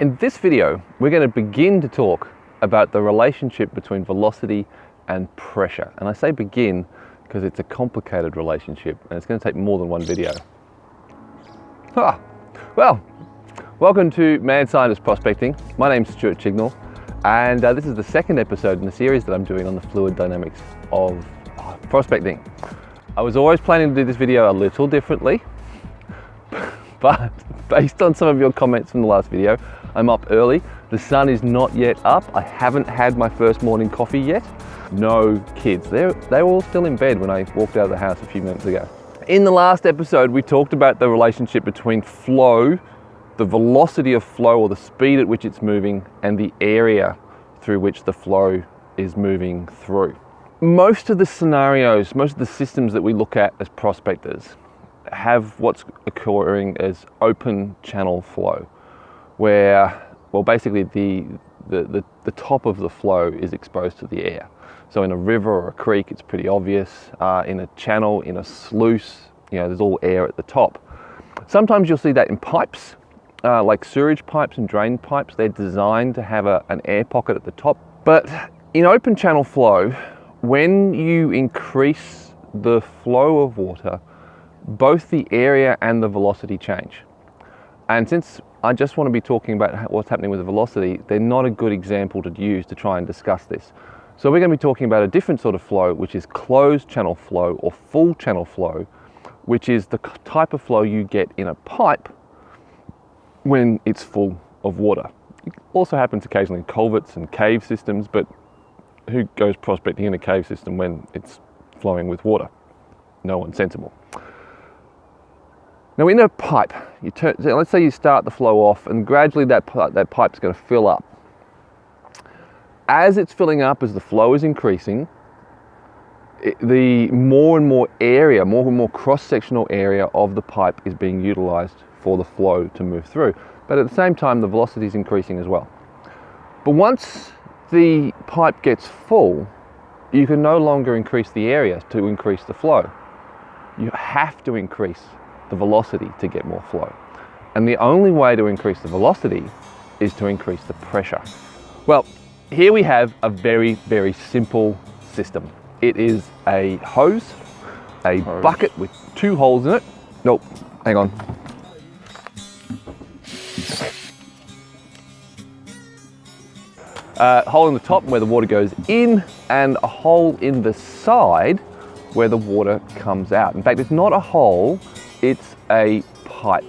In this video, we're going to begin to talk about the relationship between velocity and pressure. And I say begin because it's a complicated relationship and it's going to take more than one video. Well, welcome to Mad Scientist Prospecting. My name's Stuart Chignall, and this is the second episode in the series that I'm doing on the fluid dynamics of prospecting. I was always planning to do this video a little differently, but based on some of your comments from the last video, I'm up early. The sun is not yet up. I haven't had my first morning coffee yet. No kids. They were all still in bed when I walked out of the house a few minutes ago. In the last episode, we talked about the relationship between flow, the velocity of flow or the speed at which it's moving, and the area through which the flow is moving through. Most of the scenarios, most of the systems that we look at as prospectors have what's occurring as open channel flow, where, well, basically the top of the flow is exposed to the air. So in a river or a creek, it's pretty obvious. In a channel, in a sluice, there's all air at the top. Sometimes you'll see that in pipes, like sewage pipes and drain pipes. They're designed to have an air pocket at the top. But in open channel flow, when you increase the flow of water, both the area and the velocity change. And since I just want to be talking about what's happening with the velocity, they're not a good example to use to try and discuss this. So we're going to be talking about a different sort of flow, which is closed channel flow or full channel flow, which is the type of flow you get in a pipe when it's full of water. It also happens occasionally in culverts and cave systems, but who goes prospecting in a cave system when it's flowing with water? No one sensible. Now in a pipe, let's say you start the flow off and gradually that pipe's going to fill up. As it's filling up, as the flow is increasing, the more and more area, more and more cross-sectional area of the pipe is being utilized for the flow to move through. But at the same time, the velocity is increasing as well. But once the pipe gets full, you can no longer increase the area to increase the flow. You have to increase the velocity to get more flow. And the only way to increase the velocity is to increase the pressure. Well, here we have a very, very simple system. It is a hose, a bucket with two holes in it. Nope, hang on. A hole in the top where the water goes in, and a hole in the side where the water comes out. In fact, it's not a hole, it's a pipe.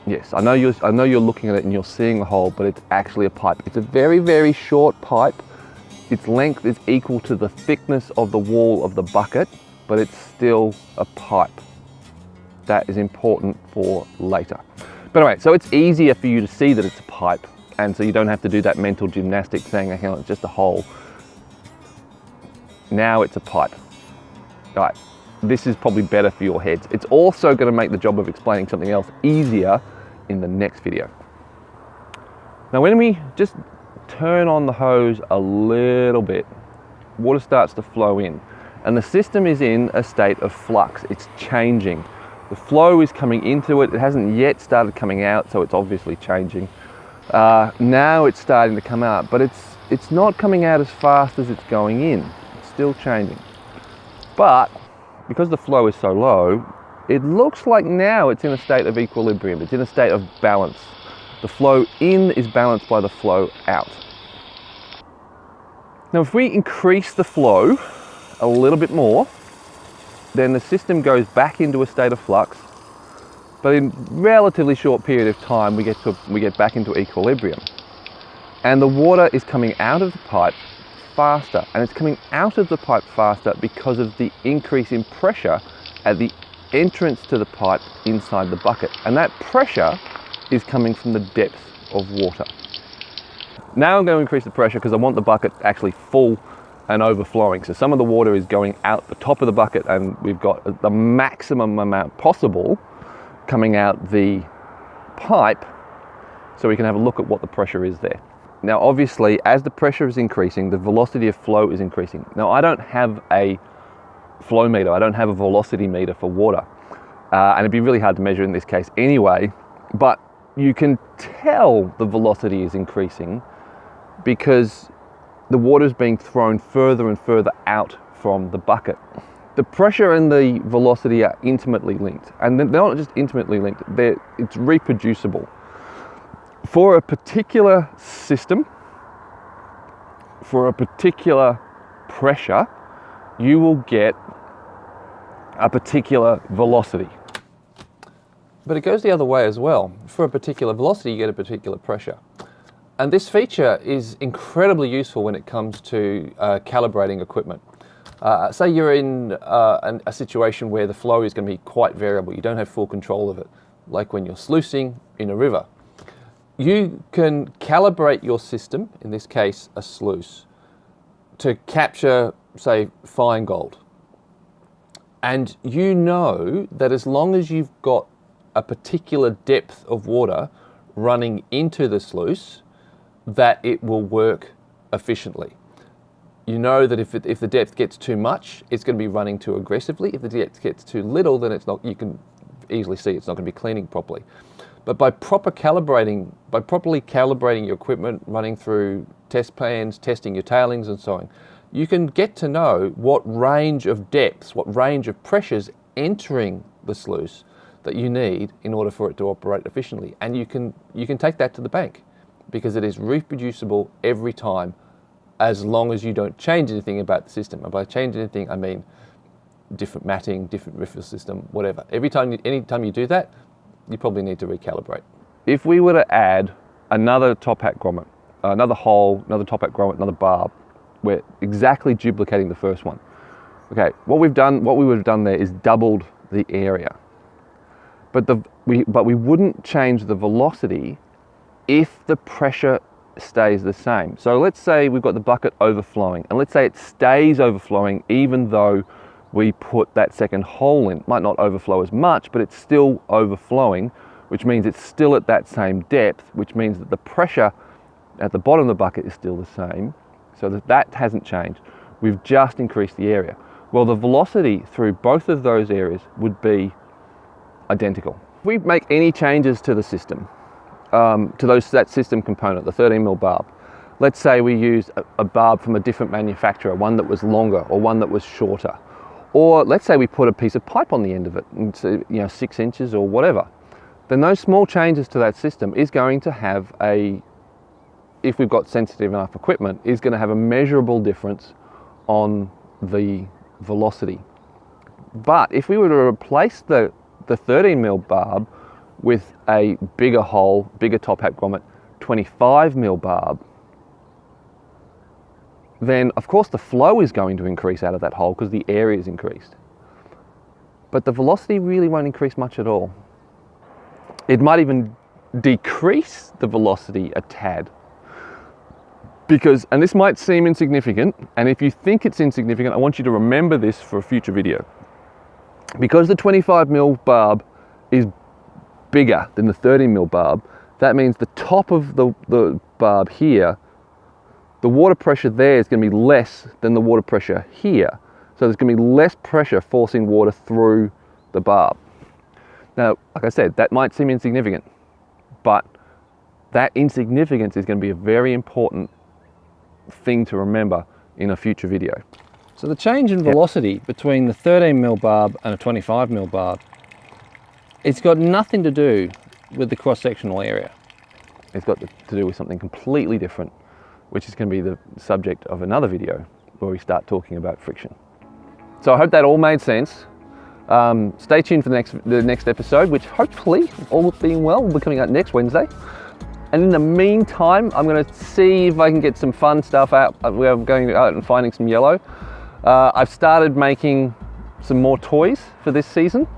Yes, I know you're looking at it and you're seeing the hole, but it's actually a pipe. It's a very, very short pipe. Its length is equal to the thickness of the wall of the bucket, but it's still a pipe. That is important for later. But anyway, so it's easier for you to see that it's a pipe, and so you don't have to do that mental gymnastics saying, okay, it's just a hole. Now it's a pipe. All right. This is probably better for your heads. It's also going to make the job of explaining something else easier in the next video. Now, when we just turn on the hose a little bit, water starts to flow in, and the system is in a state of flux. It's changing. The flow is coming into it. It hasn't yet started coming out, so it's obviously changing. Now it's starting to come out, but it's not coming out as fast as it's going in. It's still changing. But because the flow is so low, it looks like now it's in a state of equilibrium. It's in a state of balance. The flow in is balanced by the flow out. Now, if we increase the flow a little bit more, then the system goes back into a state of flux, but in a relatively short period of time, we get back into equilibrium. And the water is coming out of the pipe faster, and it's coming out of the pipe faster because of the increase in pressure at the entrance to the pipe inside the bucket, and that pressure is coming from the depth of water. Now I'm going to increase the pressure because I want the bucket actually full and overflowing. So some of the water is going out the top of the bucket, and we've got the maximum amount possible coming out the pipe, so we can have a look at what the pressure is there. Now, obviously, as the pressure is increasing, the velocity of flow is increasing. Now, I don't have a flow meter. I don't have a velocity meter for water. And it'd be really hard to measure in this case anyway. But you can tell the velocity is increasing because the water is being thrown further and further out from the bucket. The pressure and the velocity are intimately linked, and they're not just intimately linked, it's reproducible. For a particular system, for a particular pressure, you will get a particular velocity. But it goes the other way as well. For a particular velocity, you get a particular pressure. And this feature is incredibly useful when it comes to calibrating equipment. Say you're in a situation where the flow is going to be quite variable. You don't have full control of it, like when you're sluicing in a river. You can calibrate your system, in this case a sluice, to capture, say, fine gold. And you know that as long as you've got a particular depth of water running into the sluice, that it will work efficiently. You know that if the depth gets too much, it's going to be running too aggressively. If the depth gets too little, then it's not. You can easily see it's not going to be cleaning properly. But by properly calibrating your equipment, running through test plans, testing your tailings and so on, you can get to know what range of depths, what range of pressures entering the sluice that you need in order for it to operate efficiently. And you can take that to the bank because it is reproducible every time, as long as you don't change anything about the system. And by change anything, I mean different matting, different refill system, whatever. Anytime you do that, you probably need to recalibrate. If we were to add another top hat grommet, another hole, another top hat grommet, another barb, we're exactly duplicating the first one. Okay, what we would have done there is doubled the area. But we wouldn't change the velocity if the pressure stays the same. So let's say we've got the bucket overflowing, and let's say it stays overflowing even though we put that second hole in. It might not overflow as much, but it's still overflowing, which means it's still at that same depth, which means that the pressure at the bottom of the bucket is still the same, so that hasn't changed. We've just increased the area. Well, the velocity through both of those areas would be identical. If we make any changes to the system, to that system component, the 13mm barb, let's say we used a barb from a different manufacturer, one that was longer or one that was shorter, or let's say we put a piece of pipe on the end of it, and so, 6 inches or whatever, then those small changes to that system is going to have if we've got sensitive enough equipment, is going to have a measurable difference on the velocity. But if we were to replace the 13mm barb with a bigger hole, bigger top hat grommet, 25mm barb, then of course the flow is going to increase out of that hole because the area is increased. But the velocity really won't increase much at all. It might even decrease the velocity a tad. Because, and this might seem insignificant, and if you think it's insignificant, I want you to remember this for a future video. Because the 25mm barb is bigger than the 13mm barb, that means the top of the barb here, the water pressure there is going to be less than the water pressure here. So there's going to be less pressure forcing water through the barb. Now, like I said, that might seem insignificant, but that insignificance is going to be a very important thing to remember in a future video. So the change in velocity between the 13mm barb and a 25mm barb, it's got nothing to do with the cross-sectional area. It's got to do with something completely different, which is going to be the subject of another video where we start talking about friction. So I hope that all made sense. Stay tuned for the next episode, which hopefully, all being well, will be coming out next Wednesday. And in the meantime, I'm going to see if I can get some fun stuff out. We're going out and finding some yellow. I've started making some more toys for this season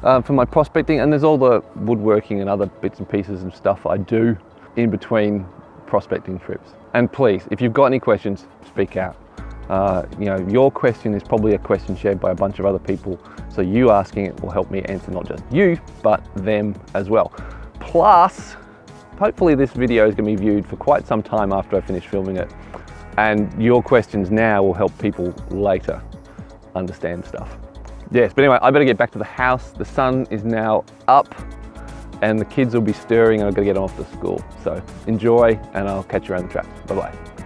for my prospecting, and there's all the woodworking and other bits and pieces and stuff I do in between prospecting trips. And please, if you've got any questions, speak out. Your question is probably a question shared by a bunch of other people, so you asking it will help me answer not just you, but them as well. Plus, hopefully this video is going to be viewed for quite some time after I finish filming it, and your questions now will help people later understand stuff. Yes, but anyway, I better get back to the house. The sun is now up and the kids will be stirring and I've got to get them off to school. So enjoy, and I'll catch you around the track. Bye-bye.